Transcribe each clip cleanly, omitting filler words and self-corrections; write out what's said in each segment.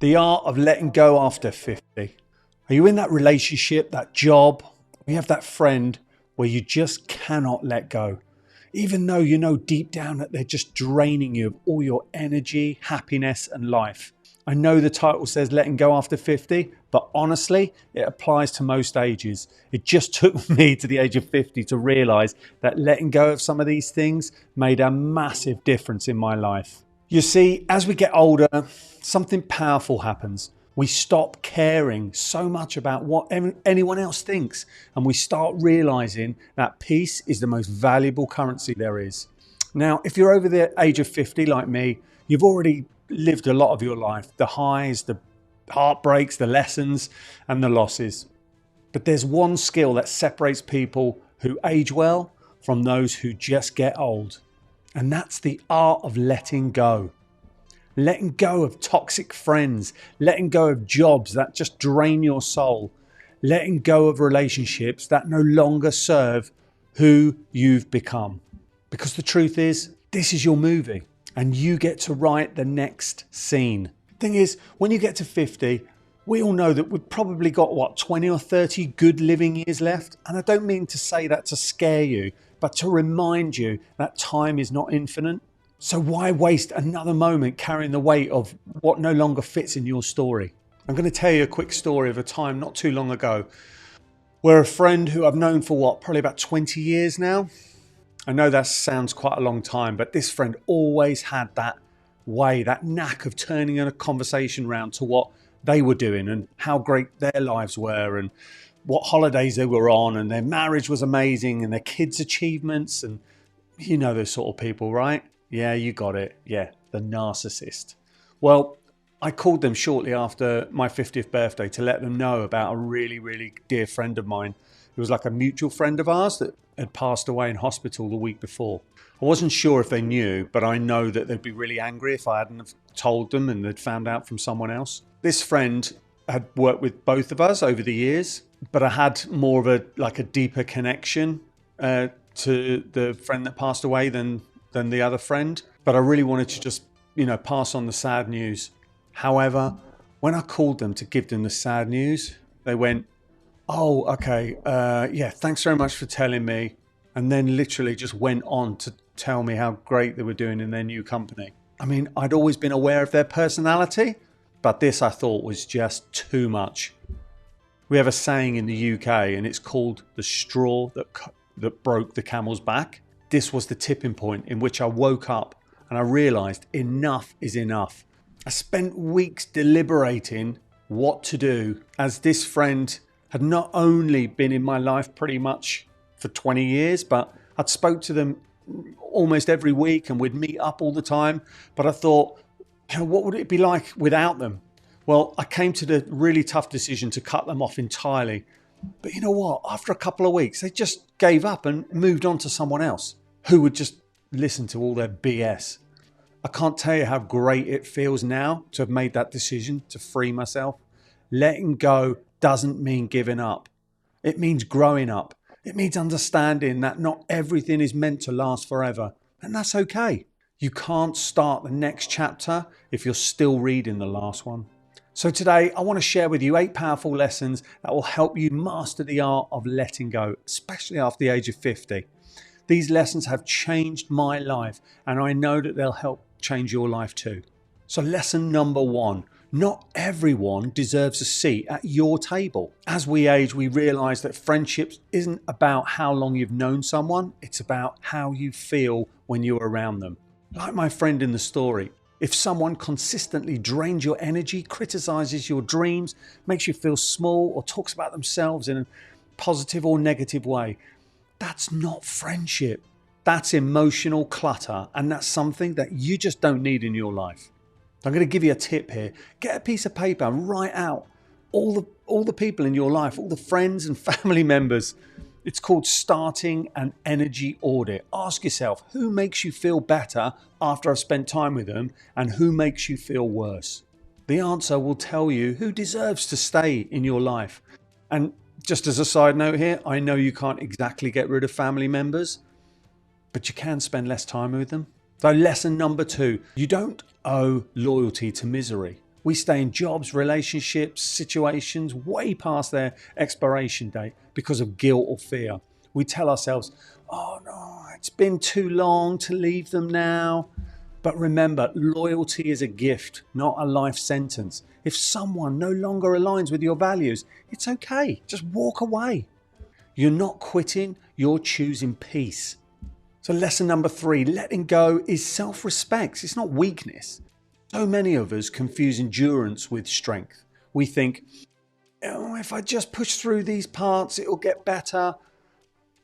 The art of letting go after 50. Are you in that relationship, that job? You have that friend where you just cannot let go, even though you know deep down that they're just draining you of all your energy, happiness, and life. I know the title says letting go after 50, but honestly, it applies to most ages. It just took me to the age of 50 to realize that letting go of some of these things made a massive difference in my life. You see, as we get older, something powerful happens. We stop caring so much about what anyone else thinks, and we start realizing that peace is the most valuable currency there is. Now, if you're over the age of 50 like me, you've already lived a lot of your life, the highs, the heartbreaks, the lessons, and the losses. But there's one skill that separates people who age well from those who just get old. And that's the art of letting go. Letting go of toxic friends, letting go of jobs that just drain your soul, letting go of relationships that no longer serve who you've become. Because the truth is, this is your movie and you get to write the next scene. Thing is, when you get to 50, we all know that we've probably got 20 or 30 good living years left. And I don't mean to say that to scare you, but to remind you that time is not infinite. So why waste another moment carrying the weight of what no longer fits in your story? I'm going to tell you a quick story of a time not too long ago where a friend who I've known for probably about 20 years now. I know that sounds quite a long time, but this friend always had that way, that knack of turning a conversation around to what they were doing and how great their lives were and what holidays they were on, and their marriage was amazing and their kids' achievements, and you know those sort of people, right? Yeah, you got it. Yeah, the narcissist. Well, I called them shortly after my 50th birthday to let them know about a really, really dear friend of mine. It was like a mutual friend of ours that had passed away in hospital the week before. I wasn't sure if they knew, but I know that they'd be really angry if I hadn't have told them and they'd found out from someone else. This friend had worked with both of us over the years, but I had more of a deeper connection to the friend that passed away than the other friend. But I really wanted to just, pass on the sad news. However, when I called them to give them the sad news, they went, "Oh, okay, yeah, thanks very much for telling me." And then literally just went on to tell me how great they were doing in their new company. I mean, I'd always been aware of their personality, but this I thought was just too much. We have a saying in the UK, and it's called the straw that broke the camel's back. This was the tipping point in which I woke up and I realized enough is enough. I spent weeks deliberating what to do, as this friend had not only been in my life pretty much for 20 years, but I'd spoke to them almost every week and we'd meet up all the time. But I thought, what would it be like without them? Well, I came to the really tough decision to cut them off entirely. But you know what? After a couple of weeks, they just gave up and moved on to someone else who would just listen to all their BS. I can't tell you how great it feels now to have made that decision to free myself. Letting go doesn't mean giving up. It means growing up. It means understanding that not everything is meant to last forever. And that's okay. You can't start the next chapter if you're still reading the last one. So today I want to share with you 8 powerful lessons that will help you master the art of letting go, especially after the age of 50. These lessons have changed my life, and I know that they'll help change your life too. So lesson number 1, not everyone deserves a seat at your table. As we age, we realize that friendships isn't about how long you've known someone, it's about how you feel when you're around them. Like my friend in the story, if someone consistently drains your energy, criticizes your dreams, makes you feel small, or talks about themselves in a positive or negative way, that's not friendship. That's emotional clutter, and that's something that you just don't need in your life. I'm going to give you a tip here. Get a piece of paper and write out all the people in your life, all the friends and family members. It's called starting an energy audit. Ask yourself, who makes you feel better after I've spent time with them, and who makes you feel worse? The answer will tell you who deserves to stay in your life. And just as a side note here, I know you can't exactly get rid of family members, but you can spend less time with them. So lesson number 2, you don't owe loyalty to misery. We stay in jobs, relationships, situations way past their expiration date because of guilt or fear. We tell ourselves, oh no, it's been too long to leave them now. But remember, loyalty is a gift, not a life sentence. If someone no longer aligns with your values, it's okay. Just walk away. You're not quitting, you're choosing peace. So lesson number 3, letting go is self-respect. It's not weakness. So many of us confuse endurance with strength. We think, oh, if I just push through these parts, it'll get better.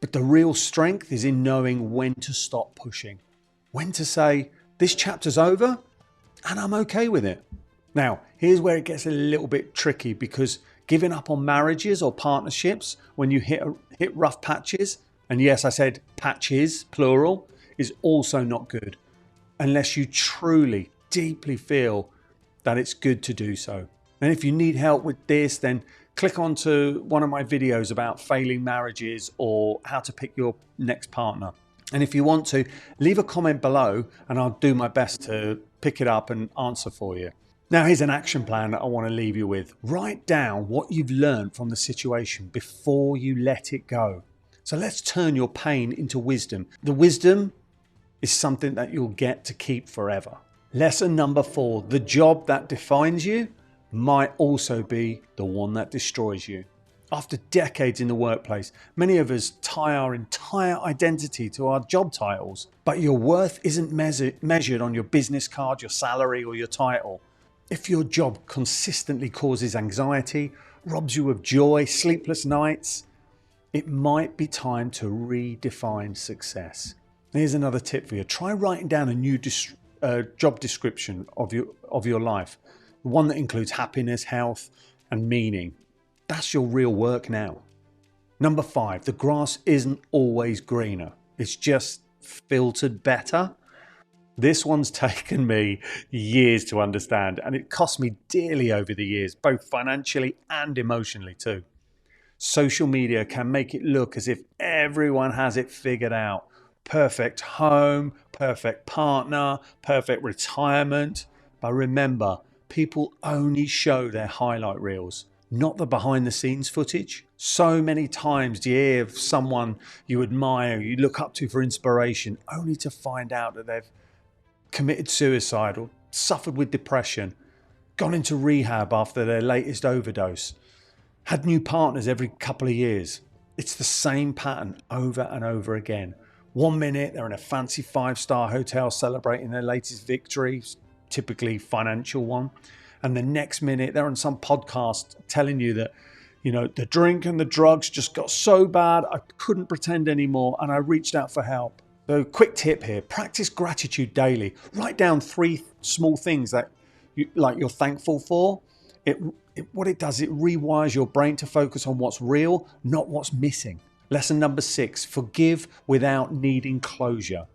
But the real strength is in knowing when to stop pushing, when to say, this chapter's over and I'm okay with it. Now, here's where it gets a little bit tricky, because giving up on marriages or partnerships when you hit rough patches, and yes, I said patches, plural, is also not good unless you truly, deeply feel that it's good to do so. And if you need help with this, then click onto one of my videos about failing marriages or how to pick your next partner. And if you want to, leave a comment below and I'll do my best to pick it up and answer for you. Now, here's an action plan that I want to leave you with. Write down what you've learned from the situation before you let it go. So let's turn your pain into wisdom. The wisdom is something that you'll get to keep forever. Lesson number 4, the job that defines you might also be the one that destroys you. After decades in the workplace, many of us tie our entire identity to our job titles, but your worth isn't measured on your business card, your salary, or your title. If your job consistently causes anxiety, robs you of joy, sleepless nights, it might be time to redefine success. Here's another tip for you. Try writing down a new job description of your life, one that includes happiness, health, and meaning. That's your real work now. Number 5, the grass isn't always greener. It's just filtered better. This one's taken me years to understand, and it cost me dearly over the years, both financially and emotionally too. Social media can make it look as if everyone has it figured out. Perfect home, perfect partner, perfect retirement. But remember, people only show their highlight reels, not the behind the scenes footage. So many times do you hear of someone you admire, you look up to for inspiration, only to find out that they've committed suicide or suffered with depression, gone into rehab after their latest overdose, had new partners every couple of years. It's the same pattern over and over again. One minute they're in a fancy 5-star hotel celebrating their latest victory, typically financial one. And the next minute they're on some podcast telling you that, the drink and the drugs just got so bad I couldn't pretend anymore and I reached out for help. So quick tip here, practice gratitude daily. Write down 3 small things that you're thankful for. What it does, it rewires your brain to focus on what's real, not what's missing. Lesson number 6, forgive without needing closure.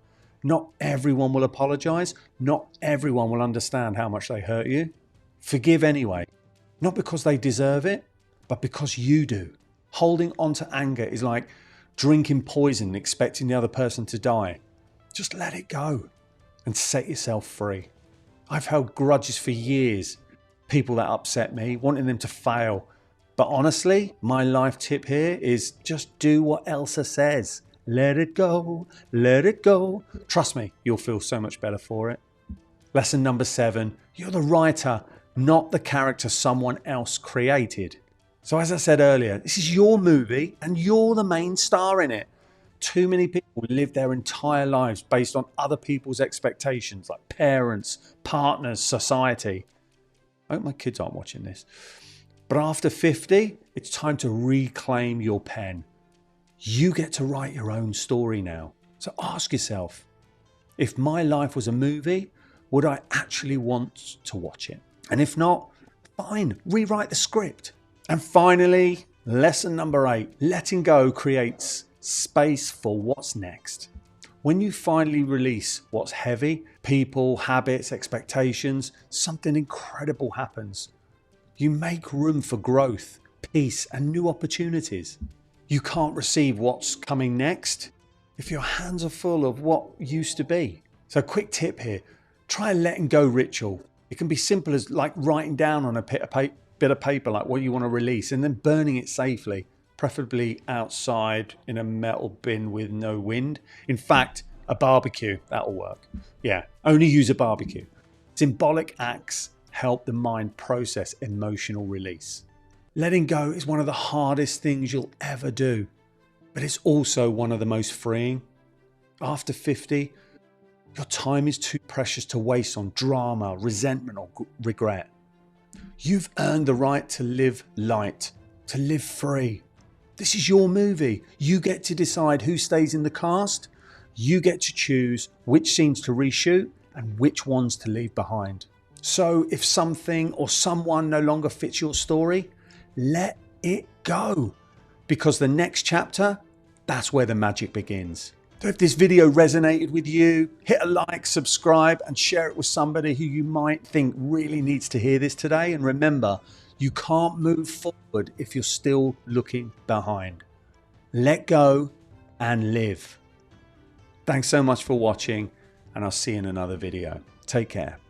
Not everyone will apologize. Not everyone will understand how much they hurt you. Forgive anyway, not because they deserve it, but because you do. Holding on to anger is like drinking poison and expecting the other person to die. Just let it go and set yourself free. I've held grudges for years, people that upset me, wanting them to fail. But honestly, my life tip here is just do what Elsa says. Let it go, let it go. Trust me, you'll feel so much better for it. Lesson number 7, you're the writer, not the character someone else created. So as I said earlier, this is your movie and you're the main star in it. Too many people live their entire lives based on other people's expectations, like parents, partners, society. I hope my kids aren't watching this. But after 50, it's time to reclaim your pen. You get to write your own story now. So ask yourself, if my life was a movie, would I actually want to watch it? And if not, fine, rewrite the script. And finally, lesson number 8, letting go creates space for what's next. When you finally release what's heavy, people, habits, expectations, something incredible happens. You make room for growth, peace, and new opportunities. You can't receive what's coming next if your hands are full of what used to be. So quick tip here, try a letting go ritual. It can be simple as like writing down on a bit of paper like what you want to release and then burning it safely, preferably outside in a metal bin with no wind. In fact, a barbecue, that'll work. Yeah, only use a barbecue. Symbolic acts help the mind process emotional release. Letting go is one of the hardest things you'll ever do, but it's also one of the most freeing. After 50, your time is too precious to waste on drama, resentment, or regret. You've earned the right to live light, to live free. This is your movie. You get to decide who stays in the cast. You get to choose which scenes to reshoot and which ones to leave behind. So if something or someone no longer fits your story, let it go. Because the next chapter, that's where the magic begins. So if this video resonated with you, hit a like, subscribe, and share it with somebody who you might think really needs to hear this today. And remember, you can't move forward if you're still looking behind. Let go and live. Thanks so much for watching, and I'll see you in another video. Take care.